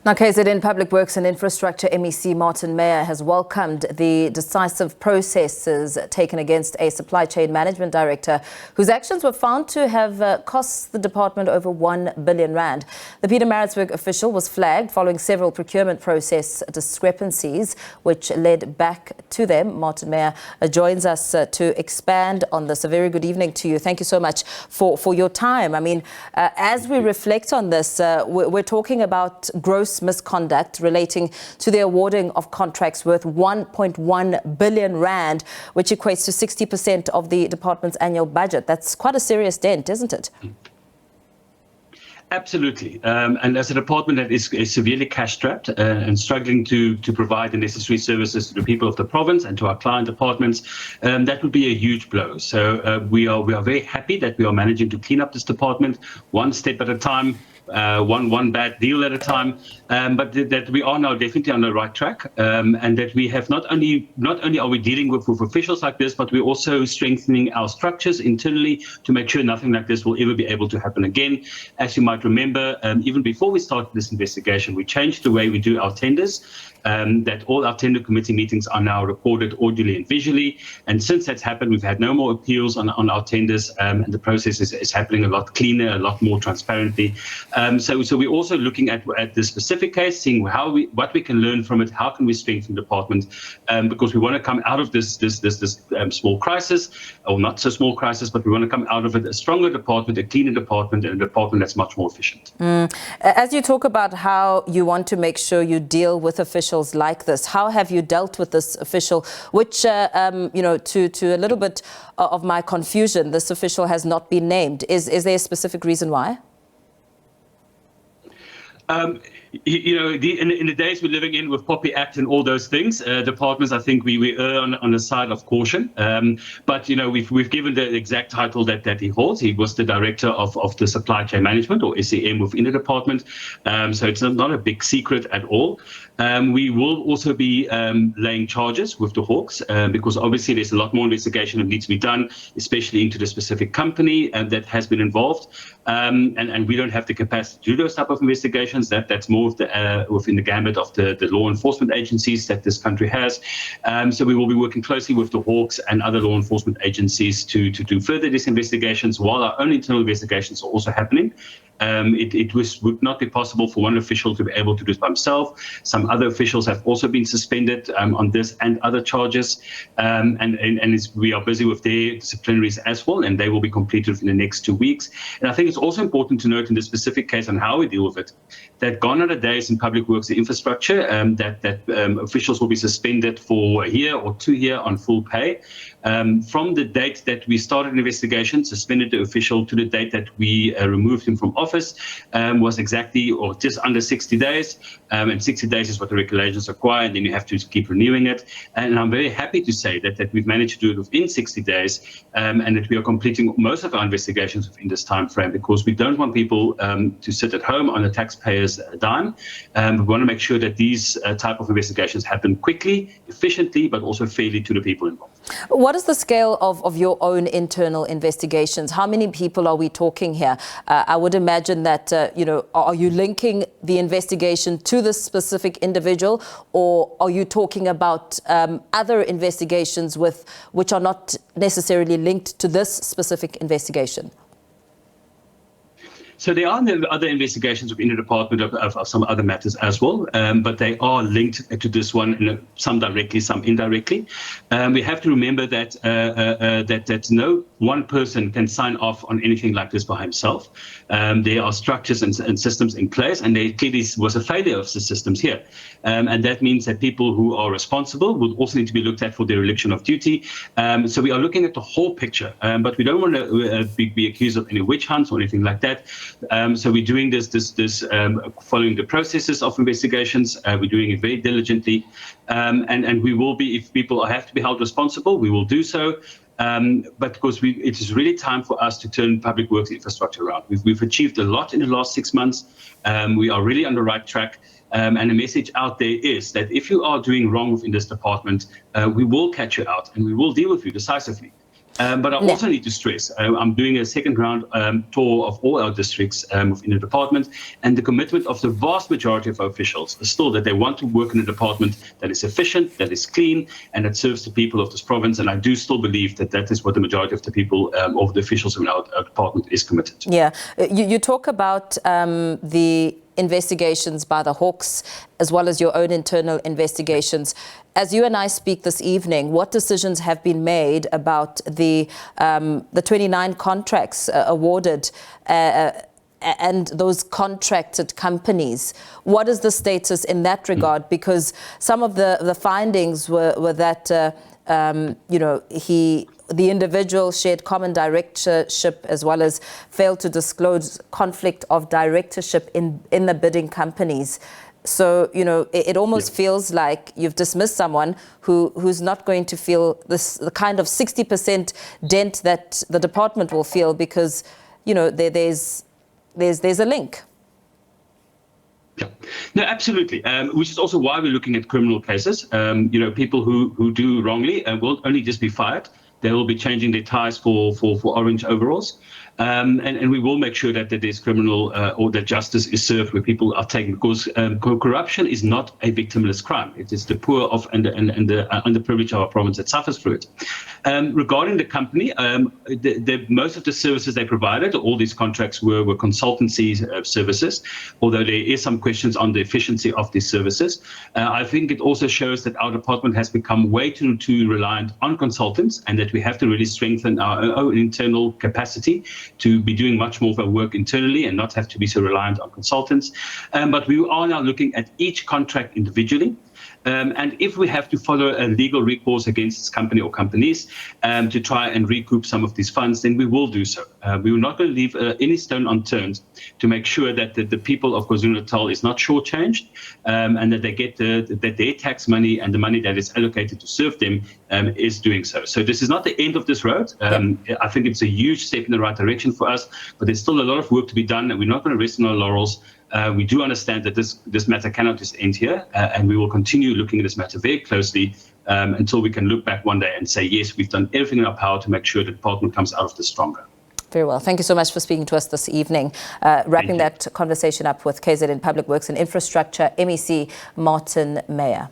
Now, KZN Public Works and Infrastructure MEC Martin Meyer has welcomed the decisive processes taken against a supply chain management director whose actions were found to have cost the department over 1 billion rand. The Pietermaritzburg official was flagged following several procurement process discrepancies, which led back to them. Martin Meyer joins us to expand on this. A very good evening to you. Thank you so much for your time. I mean, as we reflect on this, we're talking about gross misconduct relating to the awarding of contracts worth 1.1 billion rand, which equates to 60% of the department's annual budget. That's quite a serious dent, isn't it? Absolutely. And as a department that is severely cash-strapped and struggling to provide the necessary services to the people of the province and to our client departments, that would be a huge blow. So we are very happy that we are managing to clean up this department one step at a time. One bad deal at a time, but that we are now definitely on the right track, and that we have not only are we dealing with officials like this, but we're also strengthening our structures internally to make sure nothing like this will ever be able to happen again. As you might remember, even before we started this investigation, we changed the way we do our tenders. That all our tender committee meetings are now recorded audibly and visually. And since that's happened, we've had no more appeals on our tenders, and the process is happening a lot cleaner, a lot more transparently. So we're also looking at this specific case, seeing what we can learn from it, how can we strengthen the department, because we want to come out of this small crisis, or not so small crisis, but we want to come out of it a stronger department, a cleaner department, and a department that's much more efficient. As you talk about how you want to make sure you deal with officials like this, how have you dealt with this official, which, to a little bit of my confusion, this official has not been named. Is there a specific reason why? In the days we're living in with Poppy Act and all those things, departments, I think we err on the side of caution. But we've given the exact title that he holds. He was the director of the supply chain management, or SAM, within the department. So it's not a big secret at all. We will also be laying charges with the Hawks, because obviously there's a lot more investigation that needs to be done, especially into the specific company that has been involved. And we don't have the capacity to do those type of investigations. That's more within the gambit of the law enforcement agencies that this country has. So we will be working closely with the Hawks and other law enforcement agencies to do further these investigations while our own internal investigations are also happening. It would not be possible for one official to be able to do this by himself. Some other officials have also been suspended on this and other charges, and we are busy with their disciplinaries as well, and they will be completed within the next 2 weeks. And I think it's also important to note in this specific case on how we deal with it, that gone are the days in public works and infrastructure that officials will be suspended for a year or 2 years on full pay. From the date that we started an investigation, suspended the official, to the date that we removed him from office, was exactly or just under 60 days. And 60 days is what the regulations require, and then you have to keep renewing it. And I'm very happy to say that we've managed to do it within 60 days, and that we are completing most of our investigations within this time frame, because we don't want people to sit at home on the taxpayers' dime. We want to make sure that these type of investigations happen quickly, efficiently, but also fairly to the people involved. What is the scale of your own internal investigations? How many people are we talking here? I would imagine that, are you linking the investigation to this specific individual, or are you talking about other investigations which are not necessarily linked to this specific investigation? So there are other investigations within the department of some other matters as well, but they are linked to this one, some directly, some indirectly. We have to remember that no one person can sign off on anything like this by himself. There are structures and systems in place, and there clearly was a failure of the systems here. And that means that people who are responsible will also need to be looked at for dereliction of duty. So we are looking at the whole picture, but we don't want to be accused of any witch hunts or anything like that. So we're doing this following the processes of investigations. We're doing it very diligently, and we will be, if people have to be held responsible, we will do so. But because it is really time for us to turn public works infrastructure around. We've achieved a lot in the last 6 months. We are really on the right track. And the message out there is that if you are doing wrong within this department, we will catch you out and we will deal with you decisively. But I also need to stress, I'm doing a second round tour of all our districts within the department, and the commitment of the vast majority of our officials is still that they want to work in a department that is efficient, that is clean, and that serves the people of this province. And I do still believe that that is what the majority of the people, of the officials in our department is committed to. Yeah, you talk about the investigations by the Hawks, as well as your own internal investigations. As you and I speak this evening, what decisions have been made about the 29 contracts awarded and those contracted companies? What is the status in that regard? Because some of the findings were that the individual shared common directorship, as well as failed to disclose conflict of directorship in the bidding companies. So, it almost feels like you've dismissed someone who's not going to feel the kind of 60% dent that the department will feel, because, there's a link. Yeah, no, absolutely. Which is also why we're looking at criminal cases. People who do wrongly will only just be fired. They will be changing their ties for orange overalls. And we will make sure that there's criminal or that justice is served where people are taken, because corruption is not a victimless crime. It is the poor and the underprivileged of our province that suffers through it. Regarding the company, most of the services they provided, all these contracts were consultancy services, although there is some questions on the efficiency of these services. I think it also shows that our department has become way too reliant on consultants, and that we have to really strengthen our own internal capacity to be doing much more of our work internally and not have to be so reliant on consultants. But we are now looking at each contract individually. And if we have to follow a legal recourse against this company or companies to try and recoup some of these funds, then we will do so. We are not going to leave any stone unturned to make sure that the people of KwaZulu-Natal is not shortchanged, and that they get that their tax money and the money that is allocated to serve them is doing so. So this is not the end of this road. I think it's a huge step in the right direction for us, but there's still a lot of work to be done, and we're not going to rest on our laurels. We do understand that this matter cannot just end here, and we will continue looking at this matter very closely until we can look back one day and say, yes, we've done everything in our power to make sure the department comes out of this stronger. Very well. Thank you so much for speaking to us this evening. Wrapping that conversation up with KZN Public Works and Infrastructure, MEC Martin Meyer.